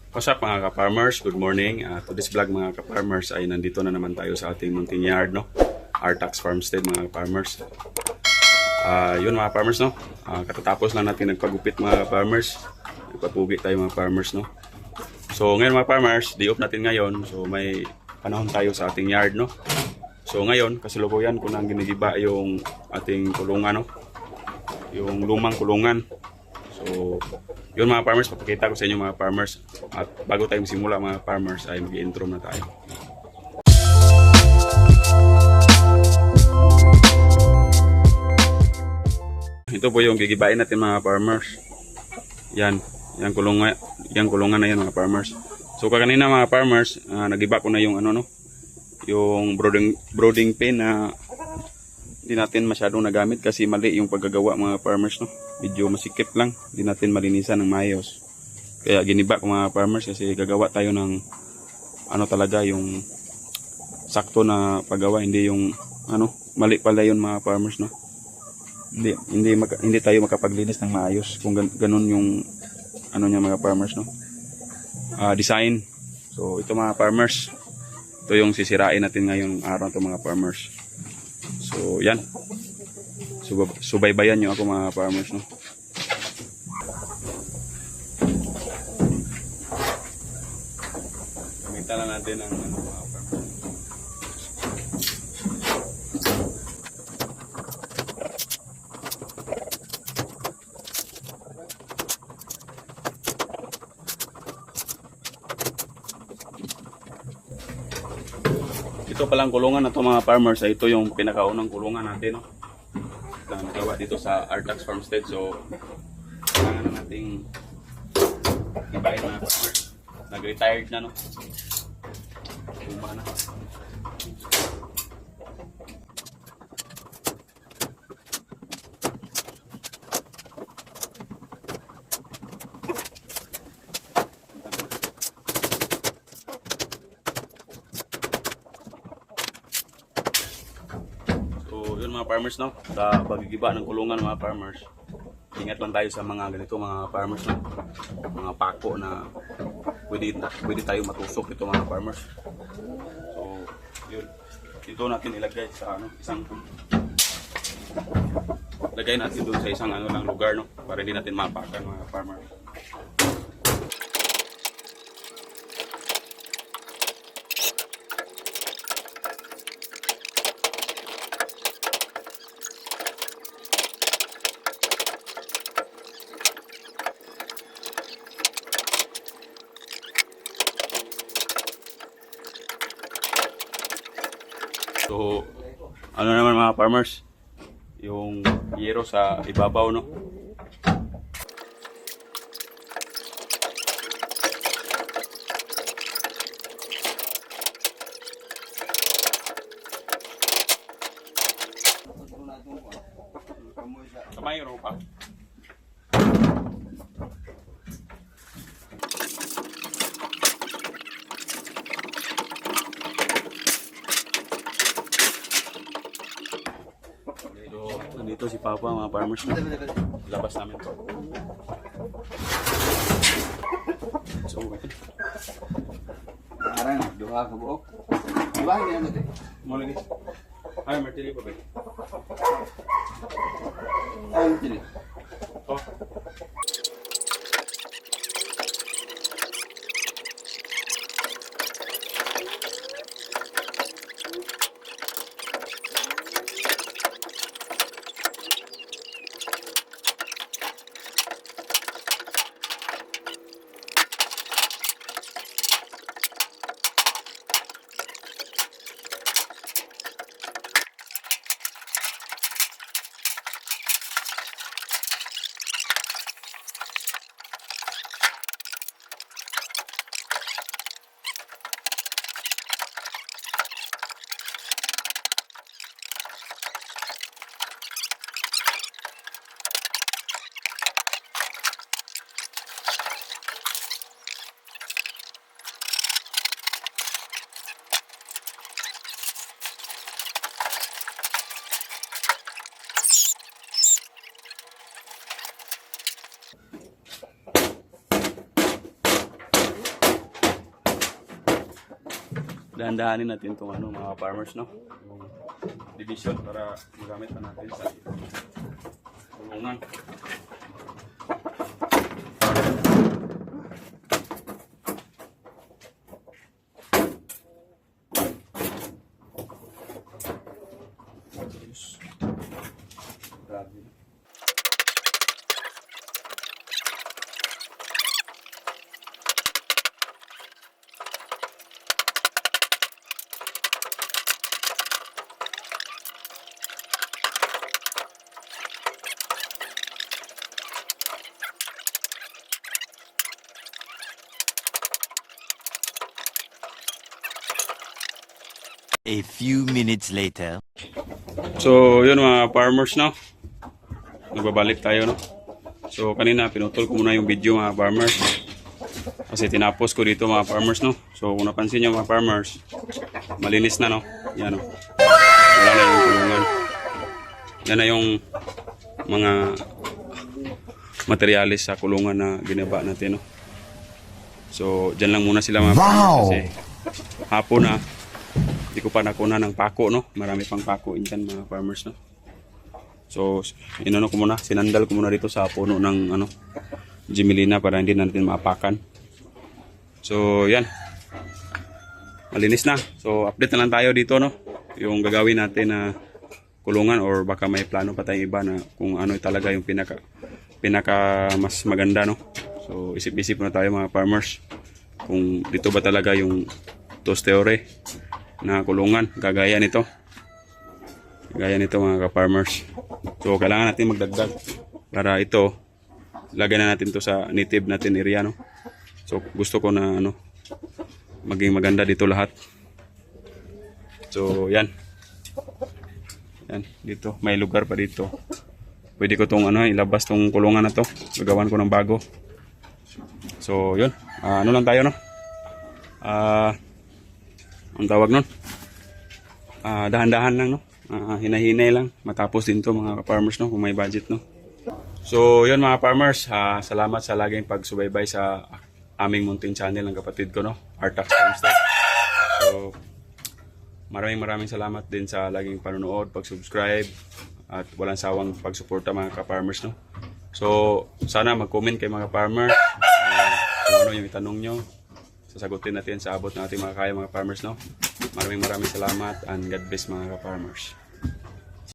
What's up mga ka-farmers? Good morning. Today's vlog mga ka-farmers ay nandito na naman tayo sa ating munting yard, no? Artax Farmstead mga ka-farmers. Yun mga farmers, no? Katatapos lang natin nagpagupit mga farmers. Nagpapugi tayo mga farmers, no? So ngayon mga farmers, day off natin ngayon. So may panahon tayo sa ating yard, no? So ngayon, kasalukuyan ko nang ginigiba yung ating kulungan, no? Yung lumang kulungan. So yun mga farmers, papakita ko sa inyo mga farmers. At bago tayo simula mga farmers ay mag-intro na tayo. Ito po yung gigibain natin mga farmers. Yan, yung kulungan na yan mga farmers. So kanina mga farmers, nagiba ko na yung ano no, yung brooding pen na hindi natin masyadong nagamit kasi mali yung paggagawa mga farmers, no. Medyo masikip lang, hindi natin malinisan ng maayos. Kaya giniba ko mga farmers kasi gagawa tayo ng ano talaga yung sakto na paggawa, hindi yung ano, mali pala yun mga farmers, no. Hindi tayo makapaglinis ng maayos kung ganun yung ano niya mga farmers, no. Design. So ito mga farmers, ito yung sisirain natin ngayong araw to mga farmers. So yan, subaybayan nyo ako mga farmers, no. Gamitan lang natin ang ano, mga farmers. Ito palang kulungan na to mga farmers, ito yung pinakaunang kulungan natin, no, na nagawa dito sa Artax Farmstead. So kailangan na nating ibahin mga farmers. Nag-retired na, no, luma na. So yun mga farmers, no, sa pagigiba ng kulungan mga farmers, ingat lang tayo sa mga ganito mga farmers, no, mga pako na pwede tayo matusok ito mga farmers. So yun, ito natin ilagay sa ano, lagay natin doon sa isang ano lang lugar, no, para hindi natin mapakan mga farmers. So, ano naman mga farmers, yung yero sa ibabaw, no. Kamay ro pa. Nandito si Papa mga farmers, no? Labas namin to. So, Arang, duha ka buok. Duha ni ano te? mo lagi. Ay, martilyo pa ba? Ay, tili. Oh. dahan-dahanin natin itong ano, mga farmers, no? Yung division para magamit pa natin sa kulungan. Grabe. A few minutes later. So, yun mga farmers, no? Nagbabalik tayo, no? So, kanina pinutol ko muna yung video mga farmers. Kasi tinapos ko dito mga farmers, no? So, kung napansin nyo mga farmers, malinis na, no? Yan, no? Wala na yung kulungan. Yan na yung mga materialis sa kulungan na ginaba natin, no? So, dyan lang muna sila mga farmers. Kasi hapon na, hindi ko pa nakuna ng pako, no? Marami pang pako dyan mga farmers, no? So, inano ko muna, sinandal ko muna dito sa puno ng ano, Jimelina para hindi natin maapakan. So, yan. Malinis na. So, update na lang tayo dito, no? Yung gagawin natin na kulungan or baka may plano pa tayong iba na kung ano talaga yung pinaka mas maganda, no? So, isip-isip na tayo mga farmers. Kung dito ba talaga yung tosteore na kulungan, gagaya nito. Gaya nito mga ka-farmers. So, kailangan natin magdagdag para ito, lagyan na natin to sa native natin area, no? So, gusto ko na, ano, maging maganda dito lahat. So, yan. Yan, dito. May lugar pa dito. Pwede ko tong, ano, ilabas tong kulungan na to. Gagawan ko ng bago. So, yun. Ano lang tayo, no? Ang tawag nun? Dahan-dahan lang, no? Hinahinay lang. Matapos din to mga farmers, no? Kung may budget, no? So, yun mga farmers. Salamat sa laging pagsubaybay sa aming munting channel ng kapatid ko, no? Artax Farmstead. So, maraming salamat din sa laging panonood, pag-subscribe, at walang sawang pagsuporta mga ka-farmers, no? So, sana mag-comment kayo mga farmers. Kung ano yung itanong nyo, sasagutin natin sa abot ng ating mga kaya mga farmers, no? Maraming salamat and God bless mga ka-farmers.